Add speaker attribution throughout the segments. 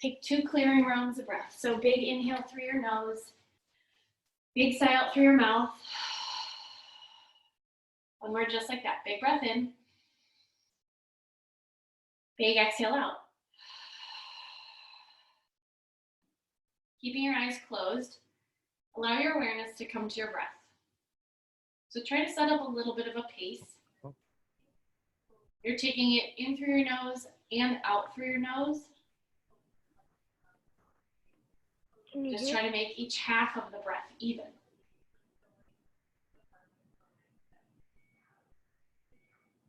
Speaker 1: Take 2 clearing rounds of breath. So big inhale through your nose, big sigh out through your mouth. One more just like that. Big breath in, big exhale out. Keeping your eyes closed, allow your awareness to come to your breath. So try to set up a little bit of a pace. You're taking it in through your nose and out through your nose. Just try to make each half of the breath even.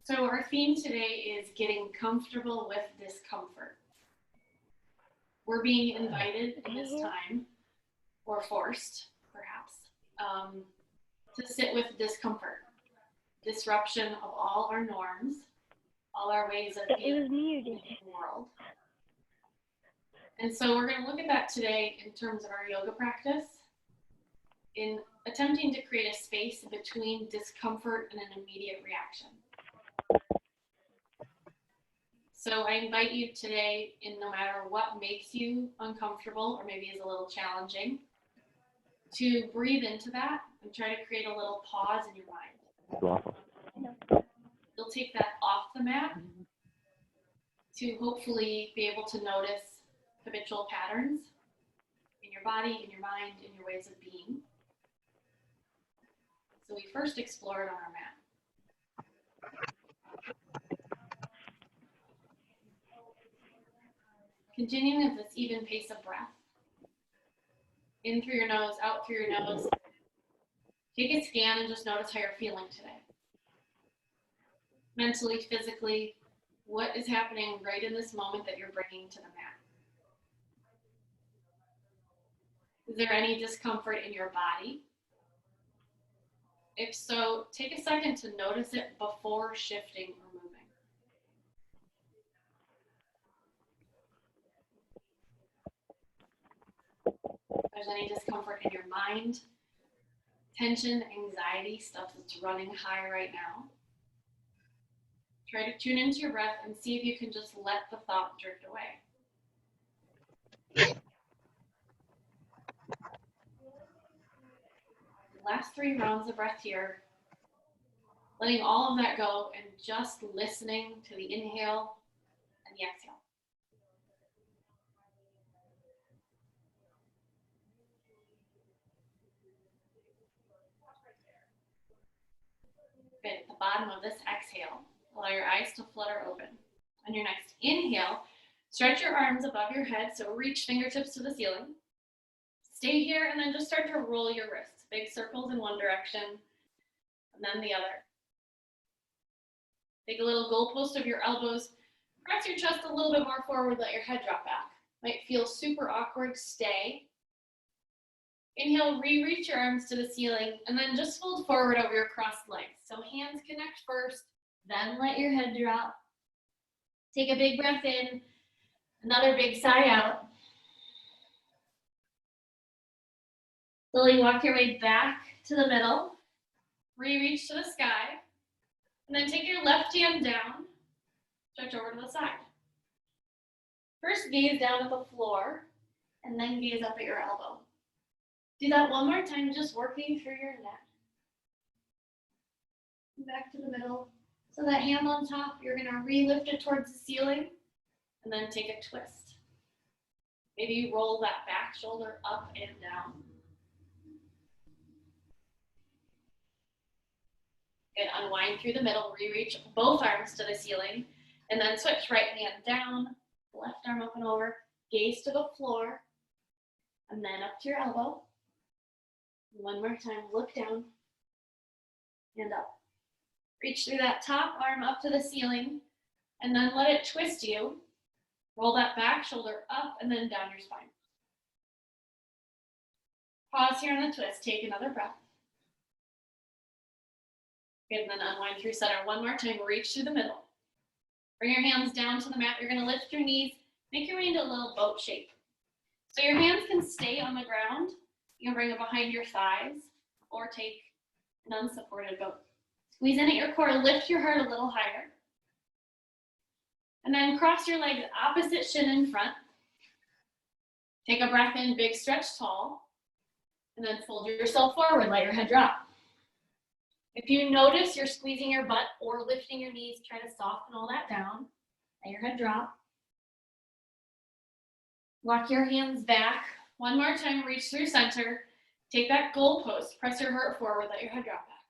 Speaker 1: So our theme today is getting comfortable with discomfort. We're being invited in this time, or forced, perhaps, to sit with discomfort, disruption of all our norms, all our ways of being in the world. And so we're going to look at that today in terms of our yoga practice, in attempting to create a space between discomfort and an immediate reaction. So I invite you today, in no matter what makes you uncomfortable or maybe is a little challenging, to breathe into that and try to create a little pause in your mind. You'll take that off the mat to hopefully be able to notice habitual patterns in your body, in your mind, in your ways of being. So we first explore it on our mat. Continuing at this even pace of breath. In through your nose, out through your nose. Take a scan and just notice how you're feeling today. Mentally, physically, what is happening right in this moment that you're bringing to the mat? Is there any discomfort in your body? If so, take a second to notice it before shifting or moving. If there's any discomfort in your mind, tension, anxiety, stuff that's running high right now, try to tune into your breath and see if you can just let the thought drift away. Last 3 rounds of breath here, letting all of that go and just listening to the inhale and the exhale. Good. At the bottom of this exhale, allow your eyes to flutter open. On your next inhale, stretch your arms above your head, so reach fingertips to the ceiling. Stay here and then just start to roll your wrists. Big circles in one direction and then the other. Take a little goalpost of your elbows. Press your chest a little bit more forward, let your head drop back. Might feel super awkward, stay. Inhale, re-reach your arms to the ceiling, and then just fold forward over your crossed legs. So hands connect first, then let your head drop. Take a big breath in, another big sigh out. Slowly walk your way back to the middle, re-reach to the sky, and then take your left hand down, stretch over to the side. First, gaze down at the floor, and then gaze up at your elbow. Do that one more time, just working through your neck. Back to the middle. So that hand on top, you're gonna re-lift it towards the ceiling, and then take a twist. Maybe you roll that back shoulder up and down. Good, unwind through the middle, re-reach both arms to the ceiling, and then switch right hand down, left arm up and over, gaze to the floor, and then up to your elbow. One more time, look down and up. Reach through that top arm up to the ceiling, and then let it twist you. Roll that back shoulder up and then down your spine. Pause here on the twist, take another breath. Good, and then unwind through center. One more time, reach through the middle. Bring your hands down to the mat. You're gonna lift your knees, make your way into a little boat shape. So your hands can stay on the ground. You can bring it behind your thighs or take an unsupported boat. Squeeze in at your core, lift your heart a little higher. And then cross your legs opposite shin in front. Take a breath in, big stretch, tall, and then fold yourself forward, let your head drop. If you notice you're squeezing your butt or lifting your knees, try to soften all that down. Let your head drop. Walk your hands back. One more time, reach through center. Take that goal post, press your heart forward, let your head drop back.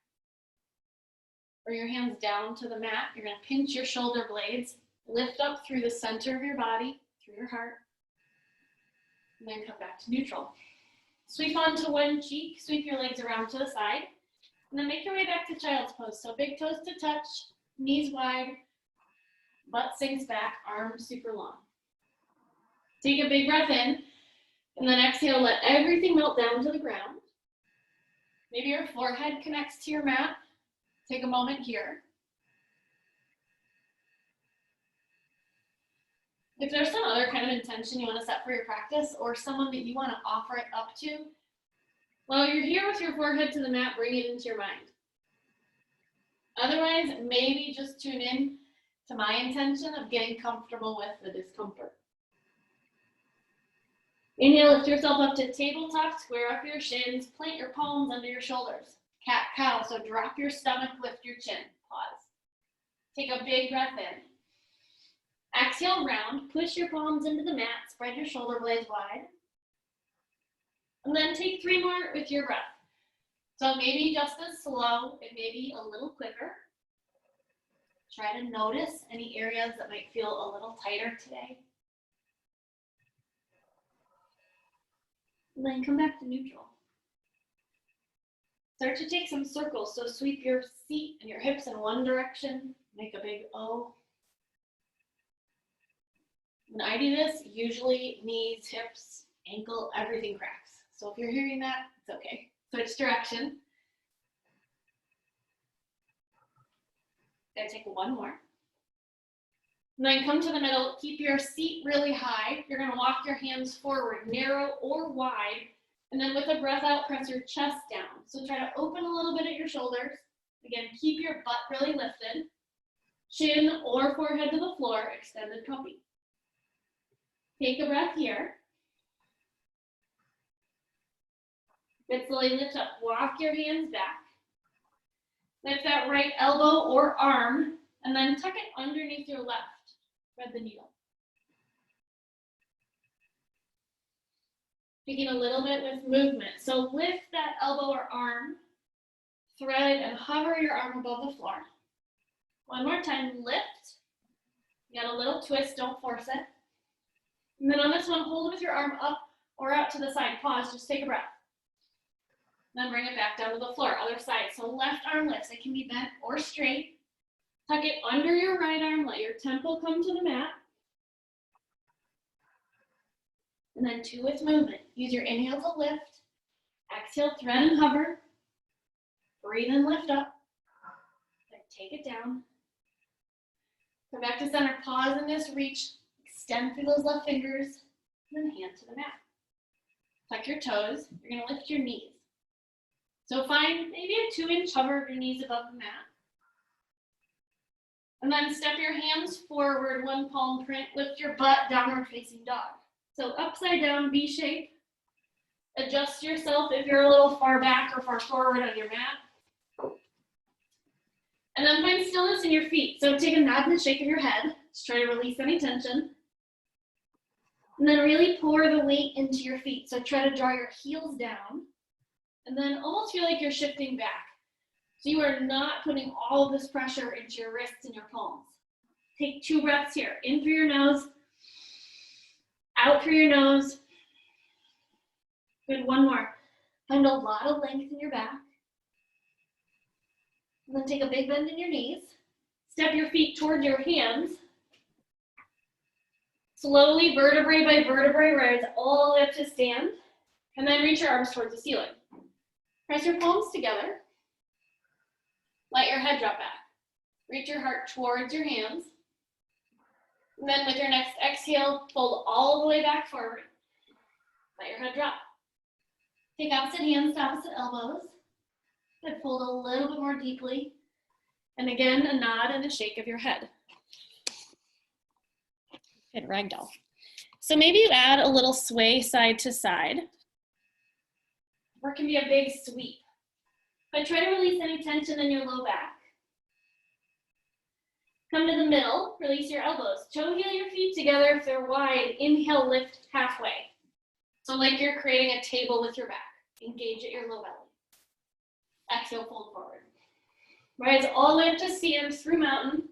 Speaker 1: Bring your hands down to the mat. You're gonna pinch your shoulder blades, lift up through the center of your body, through your heart, and then come back to neutral. Sweep onto one cheek, sweep your legs around to the side, and then make your way back to child's pose. So big toes to touch, knees wide, butt sinks back, arms super long. Take a big breath in, and then exhale, let everything melt down to the ground. Maybe your forehead connects to your mat. Take a moment here. If there's some other kind of intention you want to set for your practice or someone that you want to offer it up to, while you're here with your forehead to the mat, bring it into your mind. Otherwise, maybe just tune in to my intention of getting comfortable with the discomfort. Inhale, lift yourself up to tabletop, square up your shins, plant your palms under your shoulders. Cat cow, so drop your stomach, lift your chin, pause. Take a big breath in. Exhale, round, push your palms into the mat, spread your shoulder blades wide. And then take 3 more with your breath. So maybe just as slow, it may be a little quicker. Try to notice any areas that might feel a little tighter today. And then come back to neutral. Start to take some circles. So sweep your seat and your hips in one direction. Make a big O. When I do this, usually knees, hips, ankle, everything cracks. So if you're hearing that, it's okay. Switch direction. Gonna take one more. And then come to the middle, keep your seat really high. You're gonna walk your hands forward, narrow or wide. And then with a breath out, press your chest down. So try to open a little bit at your shoulders. Again, keep your butt really lifted. Chin or forehead to the floor, extended puppy. Take a breath here. Good, slowly lift up, walk your hands back. Lift that right elbow or arm, and then tuck it underneath your left. Thread the needle. Begin a little bit with movement. So lift that elbow or arm, thread and hover your arm above the floor. One more time, lift. You got a little twist, don't force it. And then on this one, hold with your arm up or out to the side. Pause, just take a breath. Then bring it back down to the floor, other side. So left arm lifts, it can be bent or straight. Tuck it under your right arm, let your temple come to the mat. And then 2 with movement. Use your inhale to lift. Exhale, thread and hover. Breathe and lift up. Then take it down. Come back to center, pause in this reach. Extend through those left fingers. And then hand to the mat. Tuck your toes. You're gonna lift your knees. So find maybe a 2-inch hover of your knees above the mat. And then step your hands forward, 1 palm print, lift your butt, downward facing dog. So upside down, V shape. Adjust yourself if you're a little far back or far forward on your mat. And then find stillness in your feet. So take a nod and a shake of your head. Just try to release any tension. And then really pour the weight into your feet. So try to draw your heels down. And then almost feel like you're shifting back. So you are not putting all of this pressure into your wrists and your palms. Take 2 breaths here. In through your nose, out through your nose. Good, 1 more. Find a lot of length in your back. And then take a big bend in your knees. Step your feet toward your hands. Slowly, vertebrae by vertebrae, rise all the way up to stand. And then reach your arms towards the ceiling. Press your palms together. Let your head drop back. Reach your heart towards your hands. And then with your next exhale, fold all the way back forward. Let your head drop. Take opposite hands to opposite elbows. Good, fold a little bit more deeply. And again, a nod and a shake of your head. Good, ragdoll. So maybe you add a little sway side to side, or it can be a big sweep. But try to release any tension in your low back. Come to the middle, release your elbows. Toe heel your feet together if they're wide. Inhale, lift halfway. So like you're creating a table with your back. Engage at your low belly. Exhale, fold forward. Rise all the way up to stand through mountain.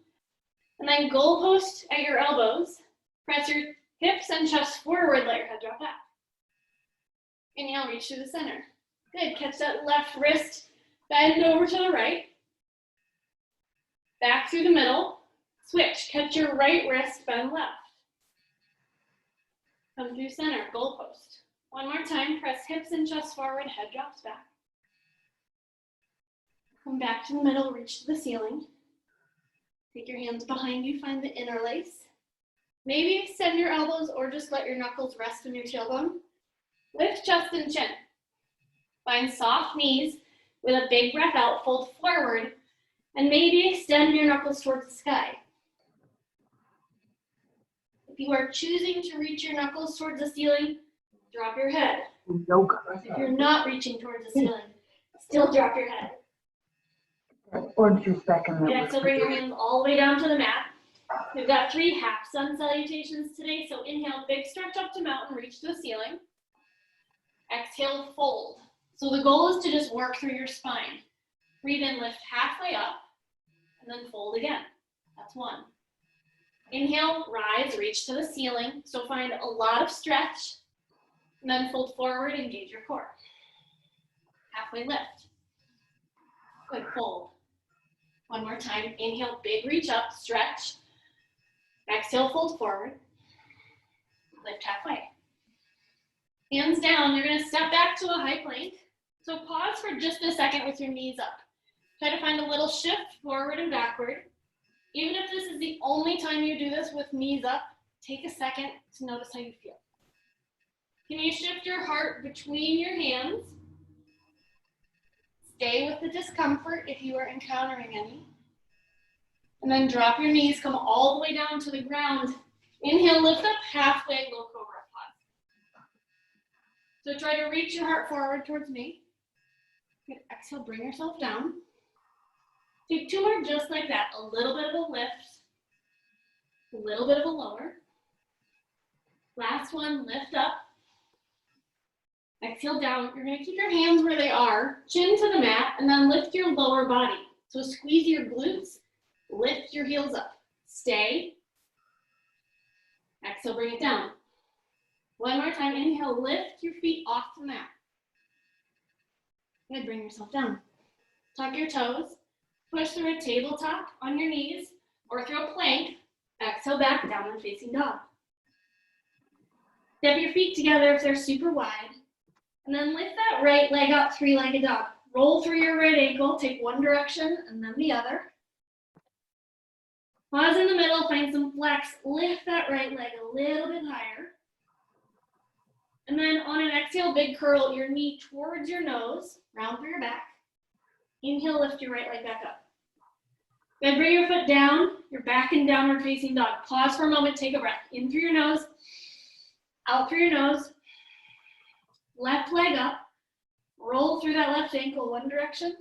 Speaker 1: And then goalpost at your elbows. Press your hips and chest forward, let your head drop back. Inhale, reach to the center. Good, catch that left wrist, bend over to the right. Back through the middle. Switch, catch your right wrist, bend left. Come through center, goalpost. One more time, press hips and chest forward, head drops back. Come back to the middle, reach to the ceiling. Take your hands behind you, find the interlace. Maybe extend your elbows or just let your knuckles rest on your tailbone. Lift chest and chin. Find soft knees with a big breath out, fold forward, and maybe extend your knuckles towards the sky. If you are choosing to reach your knuckles towards the ceiling, drop your head. If you're not reaching towards the ceiling, still drop your head.
Speaker 2: Or just second.
Speaker 1: Yeah, so bring your hands all the way down to the mat. We've got 3 half sun salutations today. So inhale, big stretch up to mountain, reach to the ceiling. Exhale, fold. So the goal is to just work through your spine. Breathe in, lift halfway up, and then fold again. That's 1. Inhale, rise, reach to the ceiling. So find a lot of stretch, and then fold forward, engage your core. Halfway lift. Good, fold. One more time, inhale, big reach up, stretch. Exhale, fold forward. Lift halfway. Hands down, you're gonna step back to a high plank. So pause for just a second with your knees up. Try to find a little shift forward and backward. Even if this is the only time you do this with knees up, take a second to notice how you feel. Can you shift your heart between your hands? Stay with the discomfort if you are encountering any. And then drop your knees, come all the way down to the ground. Inhale, lift up halfway, low cobra pause. So try to reach your heart forward towards me. Good. Exhale, bring yourself down. Take 2 more just like that. A little bit of a lift, a little bit of a lower. Last one, lift up. Exhale down. You're gonna keep your hands where they are, chin to the mat, and then lift your lower body. So squeeze your glutes, lift your heels up. Stay. Exhale, bring it down. One more time, inhale, lift your feet off the mat. Good, bring yourself down. Tuck your toes. Push through a tabletop on your knees or through a plank. Exhale back, downward facing dog. Step your feet together if they're super wide. And then lift that right leg up, 3-legged dog. Roll through your right ankle, take one direction and then the other. Pause in the middle, find some flex. Lift that right leg a little bit higher. And then on an exhale, big curl your knee towards your nose, round through your back. Inhale, lift your right leg back up. Then bring your foot down, you're back in downward facing dog. Pause for a moment, take a breath. In through your nose, out through your nose. Left leg up, roll through that left ankle one direction,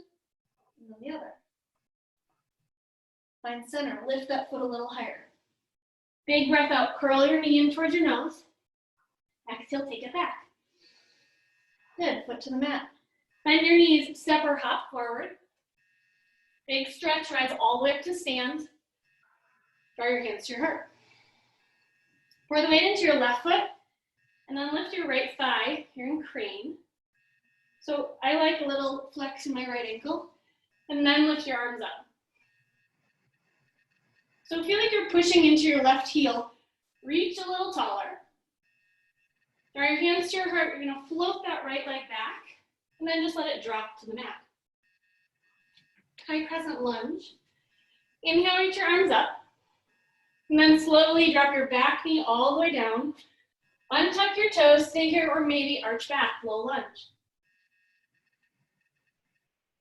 Speaker 1: and then the other. Find center, lift that foot a little higher. Big breath out, curl your knee in towards your nose. Exhale, take it back. Good, foot to the mat. Bend your knees, step or hop forward. Big stretch, rise all the way up to stand. Draw your hands to your heart. Pour the weight into your left foot, and then lift your right thigh here in crane. So I like a little flex in my right ankle, and then lift your arms up. So feel like you're pushing into your left heel. Reach a little taller. Draw your hands to your heart. You're gonna float that right leg back, and then just let it drop to the mat. High crescent lunge. Inhale, reach your arms up. And then slowly drop your back knee all the way down. Untuck your toes, stay here, or maybe arch back, low lunge.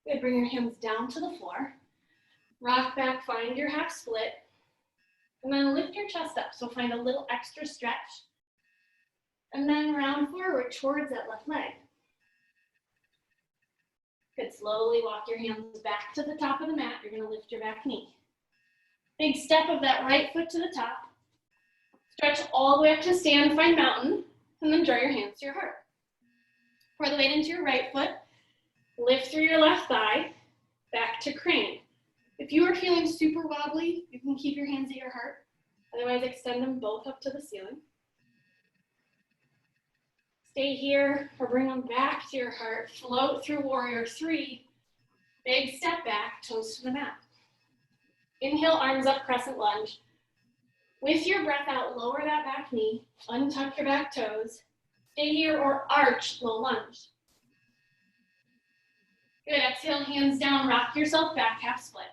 Speaker 1: Good, bring your hands down to the floor. Rock back, find your half split. And then lift your chest up, so find a little extra stretch. And then round forward towards that left leg. Good, slowly walk your hands back to the top of the mat. You're gonna lift your back knee. Big step of that right foot to the top. Stretch all the way up to stand, find mountain, and then draw your hands to your heart. Pour the weight into your right foot, lift through your left thigh, back to crane. If you are feeling super wobbly, you can keep your hands at your heart. Otherwise, extend them both up to the ceiling. Stay here or bring them back to your heart. Float through warrior three. Big step back, toes to the mat. Inhale, arms up, crescent lunge. With your breath out, lower that back knee, untuck your back toes. Stay here or arch, low lunge. Good, exhale, hands down, rock yourself back, half split.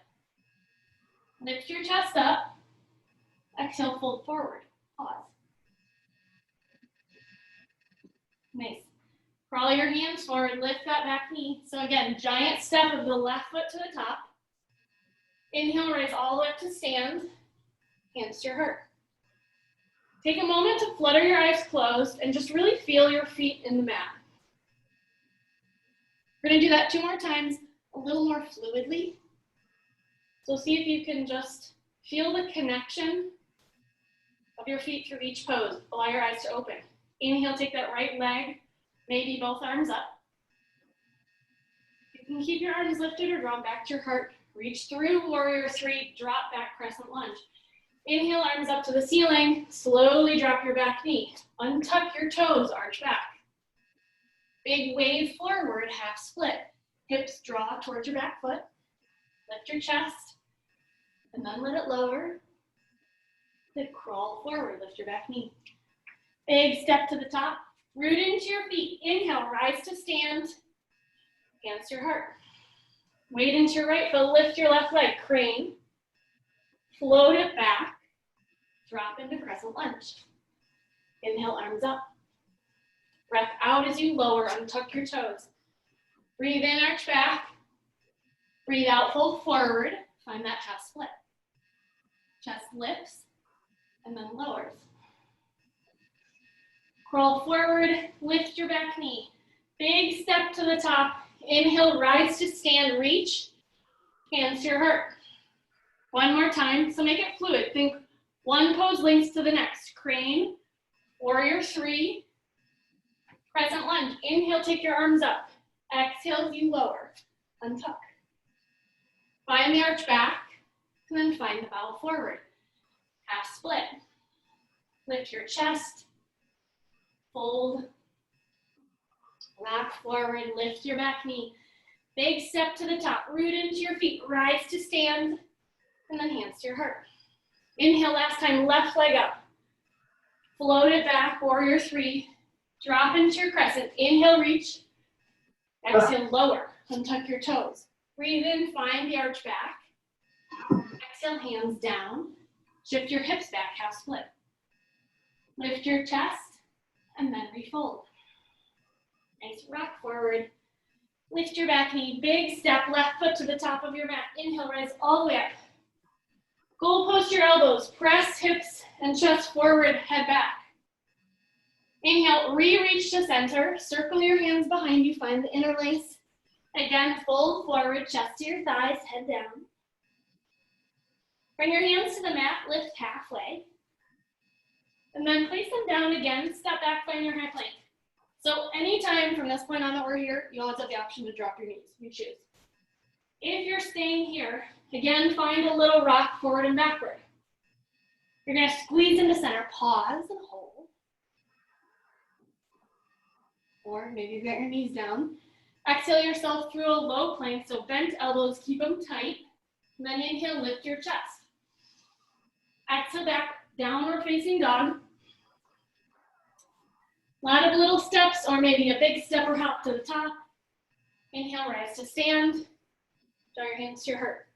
Speaker 1: Lift your chest up. Exhale, fold forward, pause. Nice. Crawl your hands forward, lift that back knee. So again, giant step of the left foot to the top. Inhale, raise all the way up to stand. Hands to your heart. Take a moment to flutter your eyes closed and just really feel your feet in the mat. We're gonna do that 2 more times, a little more fluidly. So see if you can just feel the connection of your feet through each pose. Allow your eyes to open. Inhale, take that right leg, maybe both arms up. You can keep your arms lifted or drawn back to your heart. Reach through warrior three, drop back crescent lunge. Inhale, arms up to the ceiling. Slowly drop your back knee. Untuck your toes, arch back. Big wave forward, half split. Hips draw towards your back foot. Lift your chest, and then let it lower. Then crawl forward, lift your back knee. Big step to the top. Root into your feet. Inhale, rise to stand. Hands to your heart. Weight into your right foot, lift your left leg, crane. Float it back. Drop into crescent lunge. Inhale, arms up. Breath out as you lower, untuck your toes. Breathe in, arch back. Breathe out, fold forward. Find that half split. Chest lifts and then lowers. Crawl forward, lift your back knee. Big step to the top. Inhale, rise to stand, reach. Hands to your heart. 1 more time, so make it fluid. Think 1 pose links to the next. Crane, warrior three, crescent lunge. Inhale, take your arms up. Exhale, you lower. Untuck. Find the arch back, and then find the bow forward. Half split. Lift your chest. Fold. Rock forward, lift your back knee. Big step to the top, root into your feet, rise to stand, and then hands to your heart. Inhale, last time, left leg up. Float it back, warrior three. Drop into your crescent. Inhale, reach. Exhale, lower. Untuck your toes. Breathe in, find the arch back. Exhale, hands down. Shift your hips back, half split. Lift your chest, and then refold. Nice, rock forward. Lift your back knee, big step, left foot to the top of your mat. Inhale, rise all the way up. Goal post your elbows, press hips and chest forward, head back. Inhale, re-reach to center. Circle your hands behind you, find the interlace. Again, fold forward, chest to your thighs, head down. Bring your hands to the mat, lift halfway. And then place them down again, step back, find your high plank. So anytime from this point on that we're here, you always have the option to drop your knees, you choose. If you're staying here, again, find a little rock forward and backward. You're gonna squeeze into center, pause and hold. Or maybe you get your knees down. Exhale yourself through a low plank, so bent elbows, keep them tight. And then inhale, lift your chest. Exhale back, downward facing dog. A lot of little steps, or maybe a big step or hop to the top. Inhale, rise to stand. Draw your hands to your heart.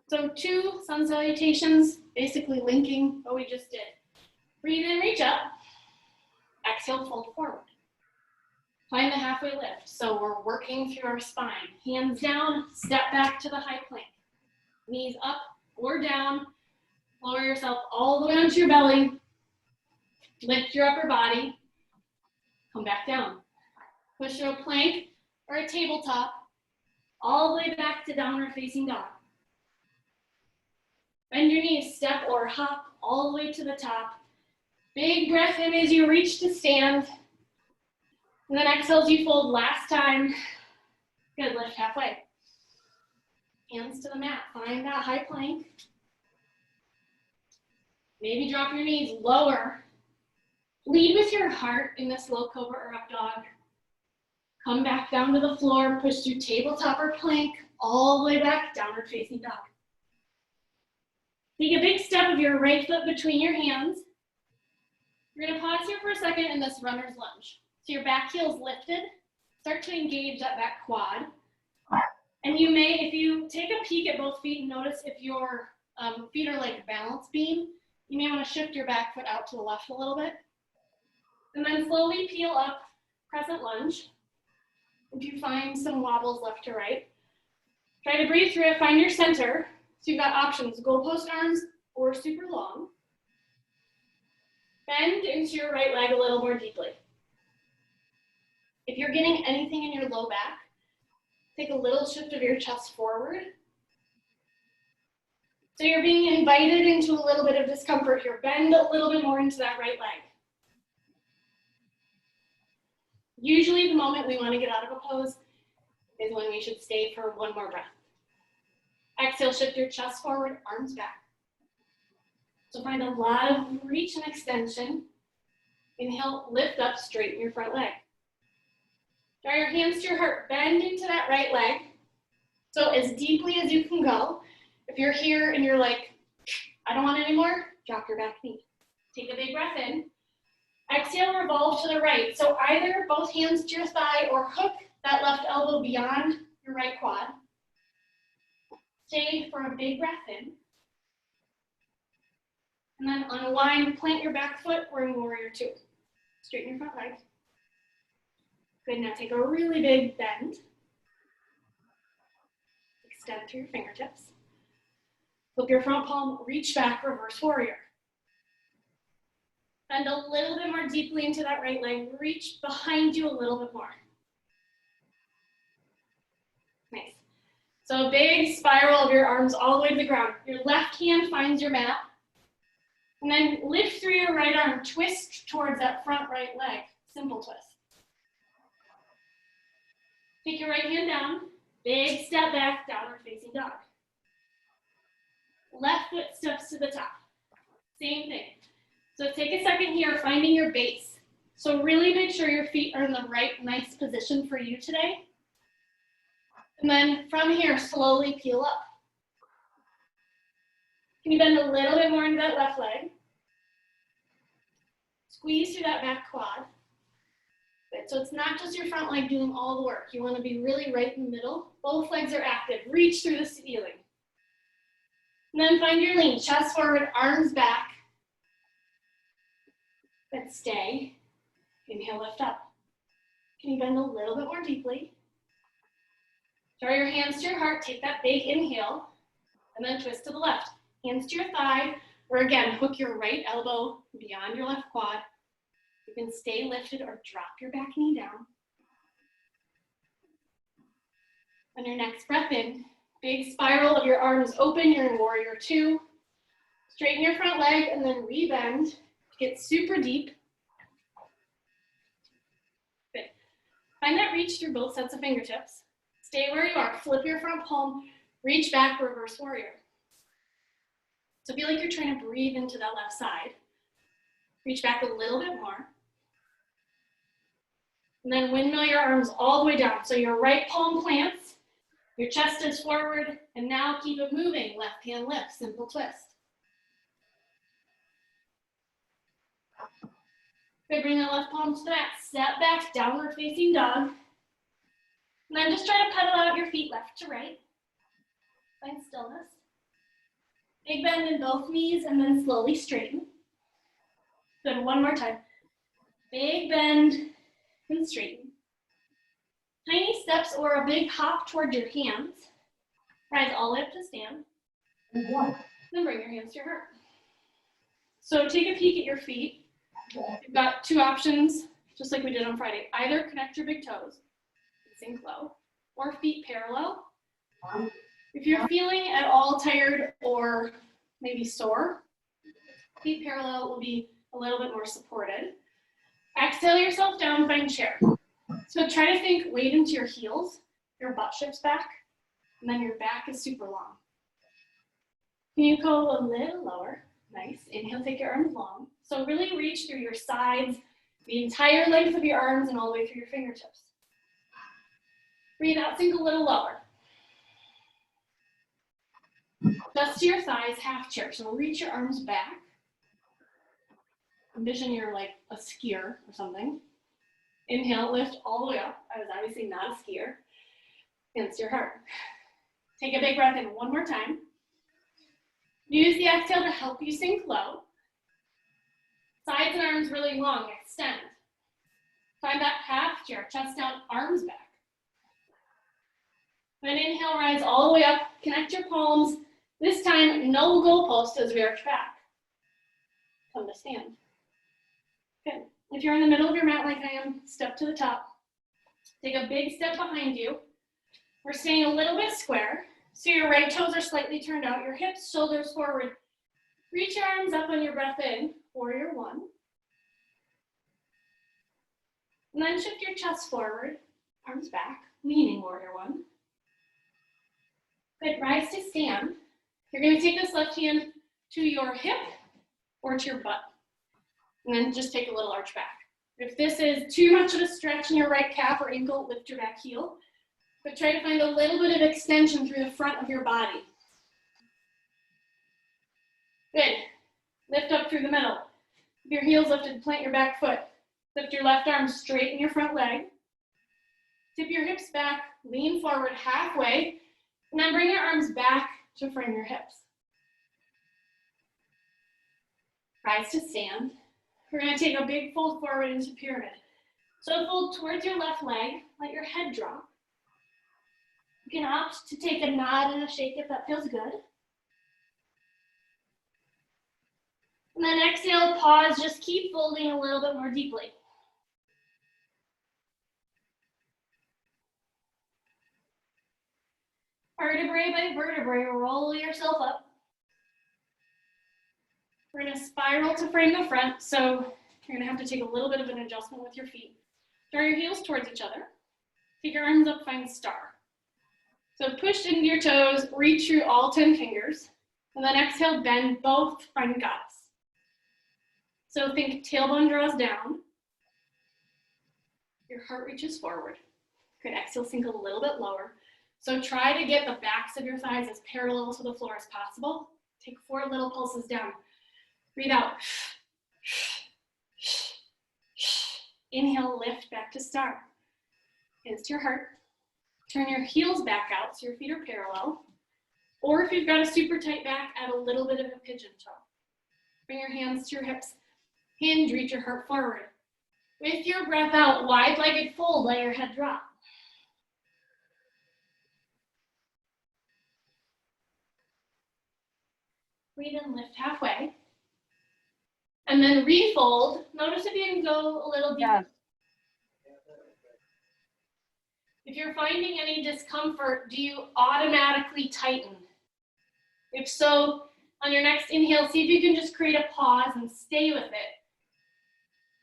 Speaker 1: So 2 sun salutations, basically linking what we just did. Breathe in, reach up. Exhale, fold forward. Find the halfway lift. So we're working through our spine. Hands down, step back to the high plank. Knees up or down. Lower yourself all the way onto your belly. Lift your upper body. Come back down. Push through a plank or a tabletop, all the way back to downward facing dog. Bend your knees, step or hop all the way to the top. Big breath in as you reach to stand. And then exhale as you fold last time. Good, lift halfway. Hands to the mat, find that high plank. Maybe drop your knees lower. Lead with your heart in this low cobra or up dog. Come back down to the floor, push through tabletop or plank, all the way back, downward facing dog. Take a big step of your right foot between your hands. You're gonna pause here for a second in this runner's lunge. So your back heel is lifted. Start to engage that back quad. And you may, if you take a peek at both feet and notice if your feet are like balance beam, you may want to shift your back foot out to the left a little bit. And then slowly peel up, crescent lunge. If you find some wobbles left to right, try to breathe through it, find your center. So you've got options, goalpost arms or super long. Bend into your right leg a little more deeply. If you're getting anything in your low back, take a little shift of your chest forward. So you're being invited into a little bit of discomfort here. Bend a little bit more into that right leg. Usually the moment we want to get out of a pose is when we should stay for one more breath. Exhale, shift your chest forward, arms back. So find a lot of reach and extension. Inhale, lift up, straighten your front leg. Draw your hands to your heart, bend into that right leg. So as deeply as you can go. If you're here and you're like, I don't want any more, drop your back knee. Take a big breath in. Exhale, revolve to the right. So either both hands to your thigh or hook that left elbow beyond your right quad. Stay for a big breath in. And then unwind, plant your back foot. We're in warrior two. Straighten your front leg. Good, now take a really big bend. Extend through your fingertips. Flip your front palm, reach back, reverse warrior. Bend a little bit more deeply into that right leg. Reach behind you a little bit more. Nice. So a big spiral of your arms all the way to the ground. Your left hand finds your mat. And then lift through your right arm, twist towards that front right leg. Simple twist. Take your right hand down, big step back, downward facing dog. Left foot steps to the top. Same thing. So take a second here, finding your base. So really make sure your feet are in the right, nice position for you today. And then from here, slowly peel up. Can you bend a little bit more into that left leg? Squeeze through that back quad. Good. So it's not just your front leg doing all the work. You want to be really right in the middle. Both legs are active. Reach through the ceiling. And then find your lean. Chest forward, arms back. Good. Stay. Inhale, lift up. Can you bend a little bit more deeply? Draw your hands to your heart. Take that big inhale. And then twist to the left. Hands to your thigh. Or again, hook your right elbow beyond your left quad. You can stay lifted or drop your back knee down. On your next breath in, big spiral of your arms open. You're in warrior two. Straighten your front leg and then rebend. Get super deep. Good. Find that reach through both sets of fingertips. Stay where you are. Flip your front palm. Reach back, reverse warrior. So feel like you're trying to breathe into that left side. Reach back a little bit more. And then windmill your arms all the way down. So your right palm plants, your chest is forward, and now keep it moving. Left hand lifts, simple twist. Good, bring the left palm to the mat. Step back, downward facing dog. And then just try to pedal out your feet left to right. Find stillness. Big bend in both knees and then slowly straighten. Good, one more time. Big bend and straighten. Tiny steps or a big hop towards your hands. Rise all the way up to stand. Then bring your hands to your heart. So take a peek at your feet. You've got two options. just like we did on Friday. Either connect your big toes, sink low, or feet parallel. If you're feeling at all tired or maybe sore, feet parallel will be a little bit more supported. Exhale yourself down, find chair. So try to think weight into your heels, your butt shifts back, and then your back is super long. Can you go a little lower? Nice. Inhale, take your arms long. So really reach through your sides, the entire length of your arms and all the way through your fingertips. Breathe out, sink a little lower. Just to your thighs, half chair. So reach your arms back. Envision you're like a skier or something. Inhale, lift all the way up. I was obviously not a skier. Against your heart. Take a big breath in one more time. Use the exhale to help you sink low. Sides and arms really long, extend. Find that half chair, chest down, arms back. Then inhale, rise all the way up, connect your palms. This time, no goalpost as we arch back. Come to stand. Good. If you're in the middle of your mat like I am, step to the top. Take a big step behind you. We're staying a little bit square. So your right toes are slightly turned out, your hips, shoulders forward. Reach your arms up on your breath in, warrior one. And then shift your chest forward, arms back, leaning warrior one. Good, rise to stand. You're gonna take this left hand to your hip or to your butt. And then just take a little arch back. If this is too much of a stretch in your right calf or ankle, lift your back heel. But try to find a little bit of extension through the front of your body. Good. Lift up through the middle. If your heel's lifted, plant your back foot. Lift your left arm, straighten your front leg. Tip your hips back, lean forward halfway, and then bring your arms back to frame your hips. Rise to stand. We're going to take a big fold forward into pyramid. So fold towards your left leg, let your head drop. You can opt to take a nod and a shake if that feels good. And then exhale, pause, just keep folding a little bit more deeply. Vertebrae by vertebrae, roll yourself up. We're going to spiral to frame the front, so you're going to have to take a little bit of an adjustment with your feet. Draw your heels towards each other. Take your arms up, find star. So push into your toes, reach through all 10 fingers, and then exhale, bend both, find goddess. So think tailbone draws down, your heart reaches forward. Good, exhale, sink a little bit lower. So try to get the backs of your thighs as parallel to the floor as possible. Take 4 little pulses down. Breathe out. Inhale, lift back to star. Hands to your heart. Turn your heels back out so your feet are parallel. Or if you've got a super tight back, add a little bit of a pigeon toe. Bring your hands to your hips. Hinge, reach your heart forward. With your breath out, wide-legged fold, let your head drop. Breathe in, lift halfway. And then refold. Notice if you can go a little deeper.
Speaker 2: Yes.
Speaker 1: If you're finding any discomfort, do you automatically tighten? If so, on your next inhale, see if you can just create a pause and stay with it.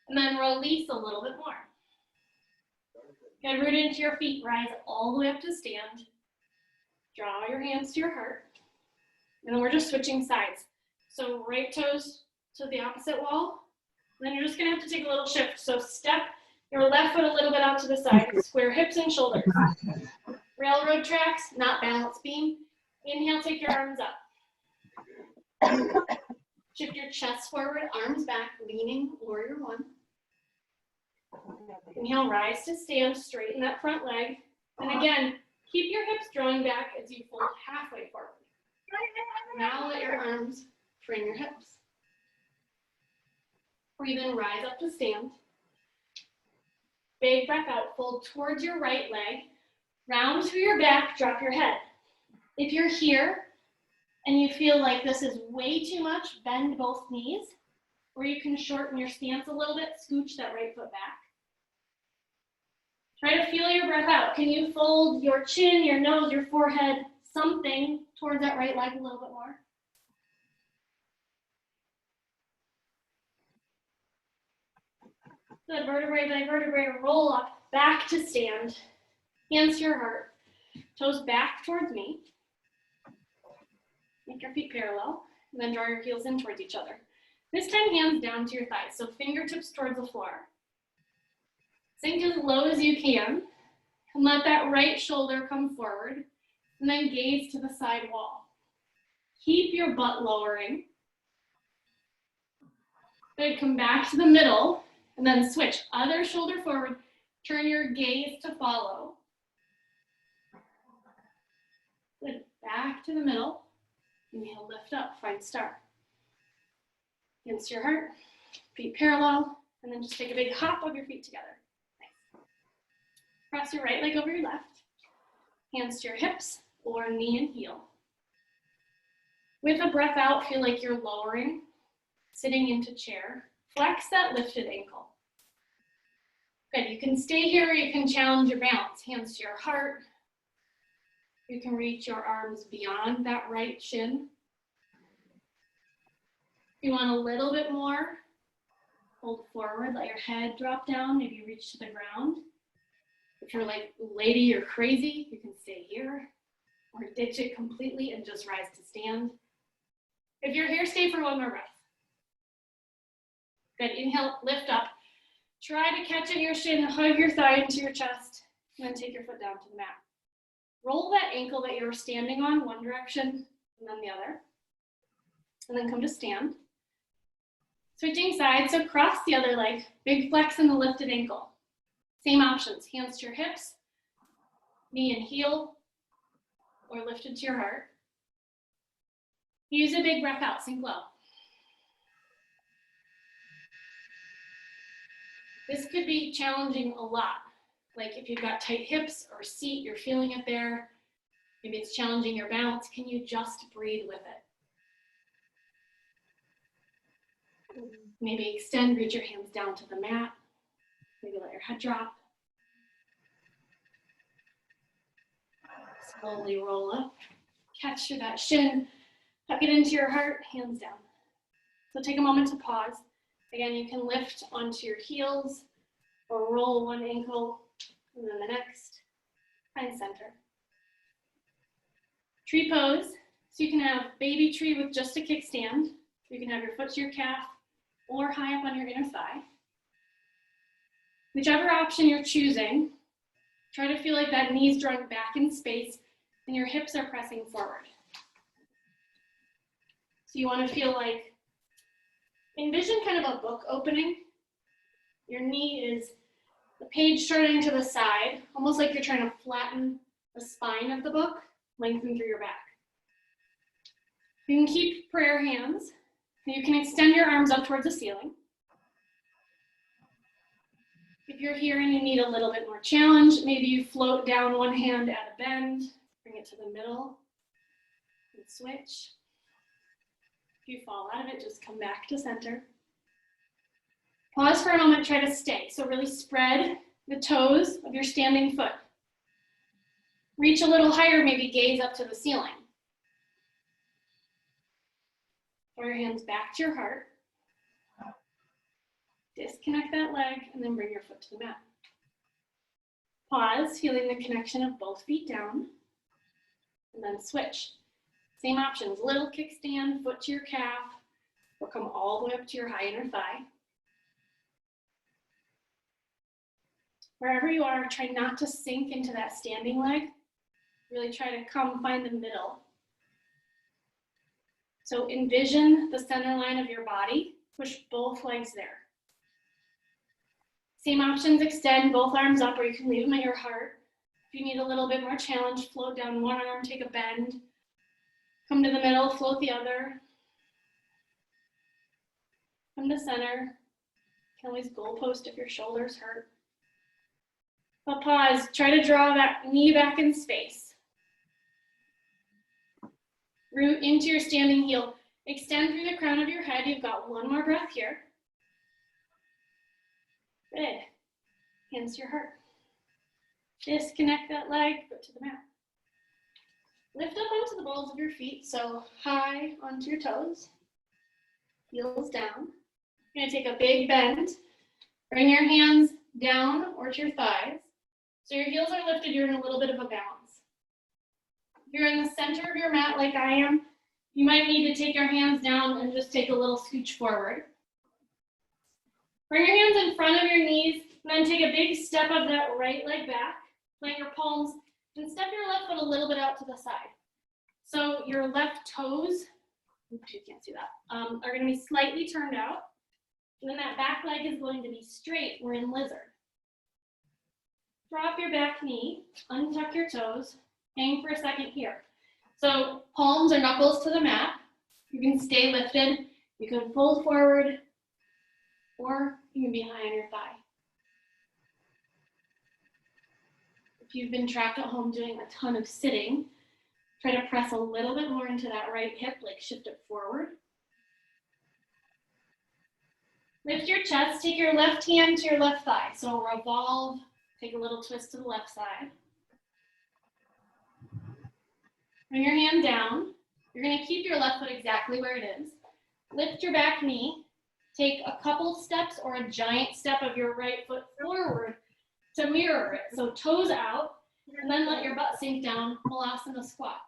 Speaker 1: And then release a little bit more. Good, root into your feet, rise all the way up to stand. Draw your hands to your heart. And then we're just switching sides. So right toes to the opposite wall. And then you're just gonna have to take a little shift. So step your left foot a little bit out to the side, square hips and shoulders. Railroad tracks, not balance beam. Inhale, take your arms up. Shift your chest forward, arms back, leaning, warrior one. Inhale, rise to stand, straighten that front leg. And again, keep your hips drawing back as you fold halfway forward. Now let your arms frame your hips. Breathe in, rise up to stand. Big breath out, fold towards your right leg, round through your back, drop your head. If you're here and you feel like this is way too much, bend both knees, or you can shorten your stance a little bit, scooch that right foot back. Try to feel your breath out. Can you fold your chin, your nose, your forehead, something towards that right leg a little bit more? Good, vertebrae by vertebrae, roll up, back to stand. Hands to your heart, toes back towards me. Make your feet parallel, and then draw your heels in towards each other. This time, hands down to your thighs, so fingertips towards the floor. Sink as low as you can, and let that right shoulder come forward, and then gaze to the side wall. Keep your butt lowering. Good, come back to the middle, and then switch. Other shoulder forward, turn your gaze to follow. Good, back to the middle. Inhale, lift up, find star. Hands to your heart, feet parallel, and then just take a big hop of your feet together. Nice. Cross your right leg over your left. Hands to your hips or knee and heel. With a breath out, feel like you're lowering, sitting into chair. Flex that lifted ankle. Good, you can stay here or you can challenge your balance. Hands to your heart. You can reach your arms beyond that right shin. If you want a little bit more, hold forward, let your head drop down, maybe reach to the ground. If you're like, lady, you're crazy, you can stay here or ditch it completely and just rise to stand. If you're here, stay for one more breath. Good, inhale, lift up. Try to catch in your shin, hug your thigh into your chest, and then take your foot down to the mat. Roll that ankle that you were standing on one direction and then the other. And then come to stand. Switching sides, so cross the other leg, big flex in the lifted ankle. Same options, hands to your hips, knee and heel, or lifted to your heart. Use a big breath out, sink low. This could be challenging a lot. Like if you've got tight hips or seat, you're feeling it there. Maybe it's challenging your balance. Can you just breathe with it? Maybe extend, reach your hands down to the mat. Maybe let your head drop. Slowly roll up. Catch through that shin. Tuck it into your heart, hands down. So take a moment to pause. Again, you can lift onto your heels or roll one ankle and then the next. Find center. Tree pose. So you can have baby tree with just a kickstand. You can have your foot to your calf or high up on your inner thigh. Whichever option you're choosing, try to feel like that knee's drawn back in space and your hips are pressing forward. So you want to feel like, envision kind of a book opening. Your knee is the page turning to the side, almost like you're trying to flatten the spine of the book, lengthen through your back. You can keep prayer hands. You can extend your arms up towards the ceiling. If you're here and you need a little bit more challenge, maybe you float down one hand at a bend, bring it to the middle, and switch. If you fall out of it, just come back to center. Pause for a moment, try to stay. So really spread the toes of your standing foot. Reach a little higher, maybe gaze up to the ceiling. Throw your hands back to your heart. Disconnect that leg and then bring your foot to the mat. Pause, feeling the connection of both feet down, and then switch. Same options, little kickstand, foot to your calf, or come all the way up to your high inner thigh. Wherever you are, try not to sink into that standing leg. Really try to come find the middle. So envision the center line of your body, push both legs there. Same options, extend both arms up, or you can leave them at your heart. If you need a little bit more challenge, float down one arm, take a bend. Come to the middle, float the other. Come to center. You can always goalpost if your shoulders hurt. But pause, try to draw that knee back in space. Root into your standing heel. Extend through the crown of your head. You've got one more breath here. Good. Hands to your heart. Disconnect that leg, go to the mat. Lift up onto the balls of your feet, so high onto your toes, heels down. You're gonna take a big bend. Bring your hands down or to your thighs. So your heels are lifted, you're in a little bit of a balance. If you're in the center of your mat like I am, you might need to take your hands down and just take a little scooch forward. Bring your hands in front of your knees, and then take a big step of that right leg back. Plant your palms, and step your left foot a little bit out to the side. So your left toes, oops, you can't see that, are gonna be slightly turned out. And then that back leg is going to be straight. We're in lizard. Drop your back knee, untuck your toes, hang for a second here. So palms or knuckles to the mat. You can stay lifted. You can fold forward, or you can be high on your thigh. If you've been trapped at home doing a ton of sitting, try to press a little bit more into that right hip, like shift it forward. Lift your chest, take your left hand to your left thigh. So revolve, take a little twist to the left side. Bring your hand down. You're gonna keep your left foot exactly where it is. Lift your back knee. Take a couple steps or a giant step of your right foot forward to mirror it. So toes out, and then let your butt sink down, Malasana squat.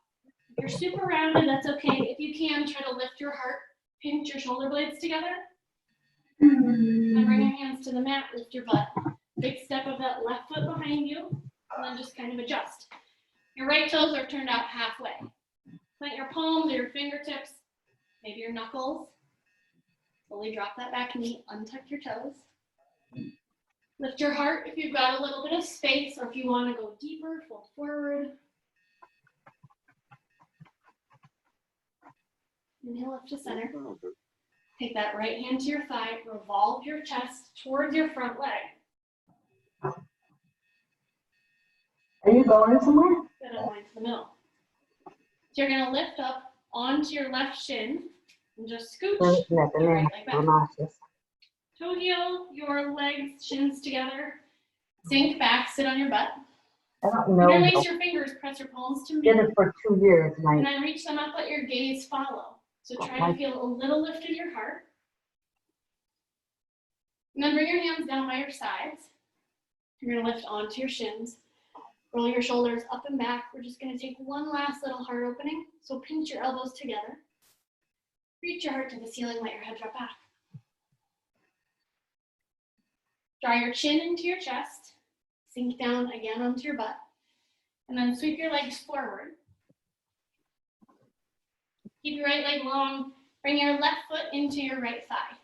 Speaker 1: If you're super rounded, that's okay. If you can, try to lift your heart, pinch your shoulder blades together. And bring your hands to the mat, lift your butt. Big step of that left foot behind you, and then just kind of adjust. Your right toes are turned out halfway. Plant your palms or your fingertips, maybe your knuckles. Slowly drop that back knee, untuck your toes. Lift your heart if you've got a little bit of space, or if you want to go deeper, fold forward. Inhale up to center. Take that right hand to your thigh, revolve your chest towards your front leg.
Speaker 2: Are you going somewhere?
Speaker 1: Then I'm going to the middle. So you're going to lift up onto your left shin and just scooch your right leg back. Toe heel your legs, shins together. Sink back, sit on your butt.
Speaker 2: I don't know.
Speaker 1: Interlace your fingers, press your palms to
Speaker 2: Did
Speaker 1: meet.
Speaker 2: it for 2 years, and
Speaker 1: And then reach them up, let your gaze follow. So try to feel a little lift in your heart. And then bring your hands down by your sides. You're going to lift onto your shins. Roll your shoulders up and back. We're just going to take one last little heart opening. So pinch your elbows together. Reach your heart to the ceiling, let your head drop back. Draw your chin into your chest. Sink down again onto your butt. And then sweep your legs forward. Keep your right leg long. Bring your left foot into your right thigh.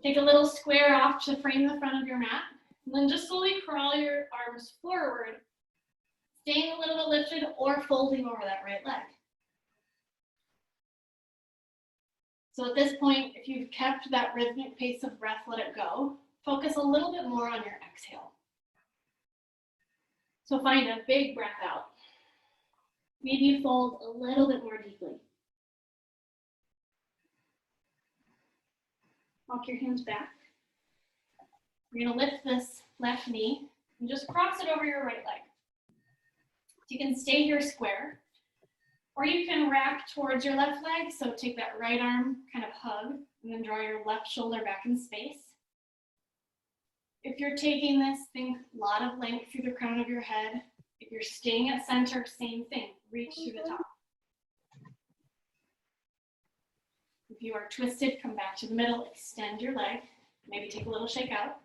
Speaker 1: Take a little square off to frame the front of your mat. And then just slowly crawl your arms forward, staying a little bit lifted or folding over that right leg. So at this point, if you've kept that rhythmic pace of breath, let it go. Focus a little bit more on your exhale. So find a big breath out. Maybe you fold a little bit more deeply. Walk your hands back. You're gonna lift this left knee and just cross it over your right leg. You can stay here square, or you can wrap towards your left leg. So take that right arm, kind of hug, and then draw your left shoulder back in space. If you're taking this, think a lot of length through the crown of your head. If you're staying at center, same thing, reach through the top. If you are twisted, come back to the middle, extend your leg, maybe take a little shake out.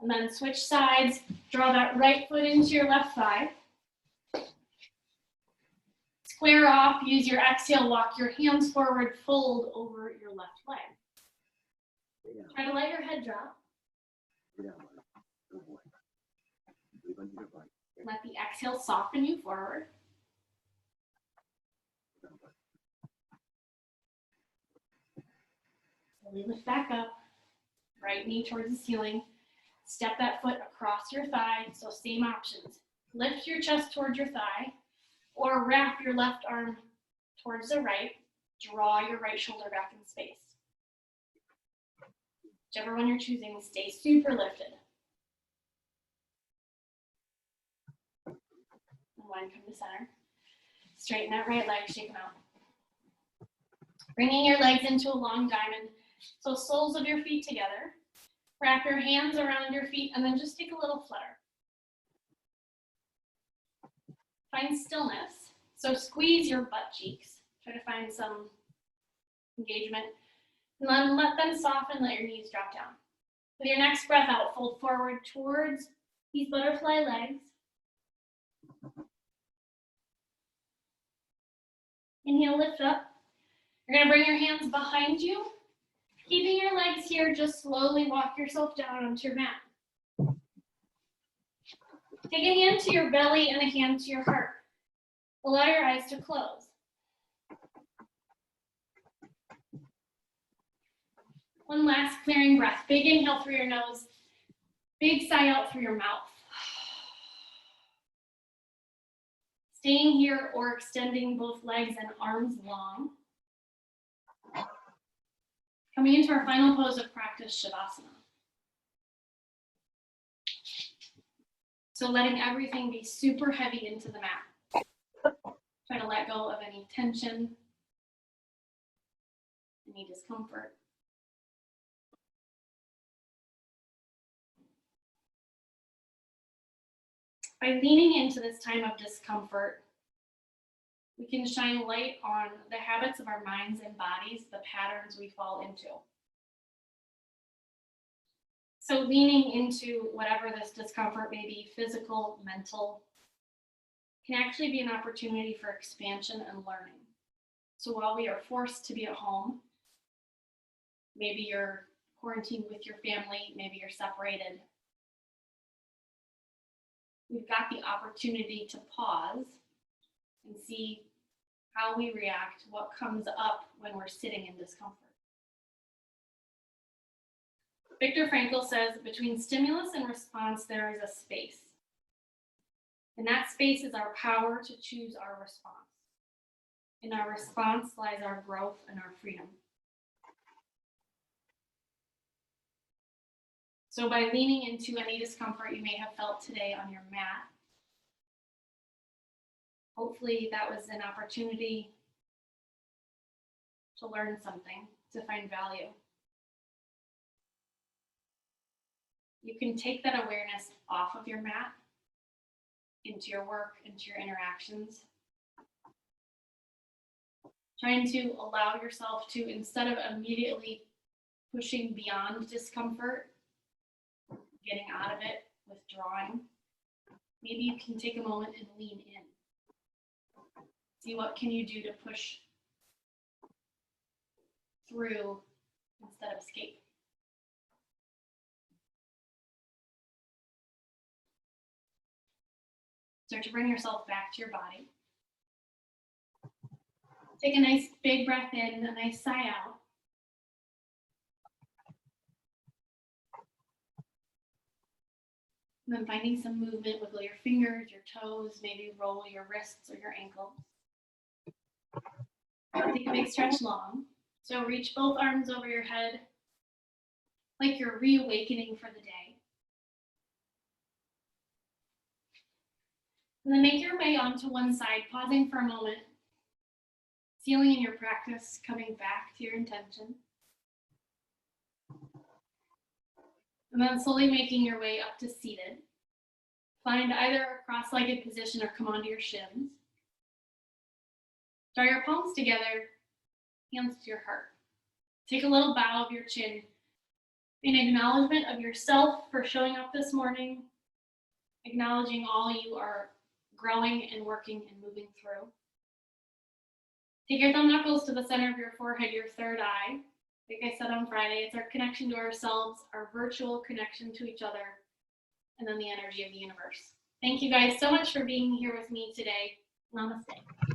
Speaker 1: And then switch sides, draw that right foot into your left thigh. Square off, use your exhale, walk your hands forward, fold over your left leg. Try to let your head drop. Let the exhale soften you forward. Slowly lift back up, right knee towards the ceiling. Step that foot across your thigh, so same options. Lift your chest towards your thigh, or wrap your left arm towards the right. Draw your right shoulder back in space. Whichever one you're choosing, stay super lifted. one, come to center. Straighten that right leg, shake them out. Bringing your legs into a long diamond, so soles of your feet together. Wrap your hands around your feet and then just take a little flutter. Find stillness. So squeeze your butt cheeks. Try to find some engagement. And then let them soften, let your knees drop down. With your next breath out, fold forward towards these butterfly legs. Inhale, lift up. You're gonna bring your hands behind you. Keeping your legs here, just slowly walk yourself down onto your mat. Take a hand to your belly and a hand to your heart. Allow your eyes to close. One last clearing breath. Big inhale through your nose. Big sigh out through your mouth. Staying here or extending both legs and arms long. Coming into our final pose of practice, Shavasana. So letting everything be super heavy into the mat. Try to let go of any tension, any discomfort. By leaning into this time of discomfort, we can shine light on the habits of our minds and bodies, the patterns we fall into. So leaning into whatever this discomfort may be, physical, mental, can actually be an opportunity for expansion and learning. So while we are forced to be at home, maybe you're quarantined with your family, maybe you're separated, we've got the opportunity to pause and see how we react, what comes up when we're sitting in discomfort. Viktor Frankl says, between stimulus and response, there is a space. And that space is our power to choose our response. In our response lies our growth and our freedom. So by leaning into any discomfort you may have felt today on your mat, hopefully that was an opportunity to learn something, to find value. You can take that awareness off of your mat, into your work, into your interactions. Trying to allow yourself to, instead of immediately pushing beyond discomfort, getting out of it, withdrawing, maybe you can take a moment and lean in. See what can you do to push through instead of escape. Start to bring yourself back to your body. Take a nice big breath in, a nice sigh out. And then finding some movement, wiggle your fingers, your toes, maybe roll your wrists or your ankles. Take a big stretch long. So reach both arms over your head like you're reawakening for the day. And then make your way onto one side, pausing for a moment, sealing in your practice, coming back to your intention. And then slowly making your way up to seated. Find either a cross-legged position or come onto your shins. Draw your palms together, hands to your heart. Take a little bow of your chin in acknowledgement of yourself for showing up this morning, acknowledging all you are growing and working and moving through. Take your thumb knuckles to the center of your forehead, your third eye. Like I said on Friday, it's our connection to ourselves, our virtual connection to each other, and then the energy of the universe. Thank you guys so much for being here with me today. Namaste.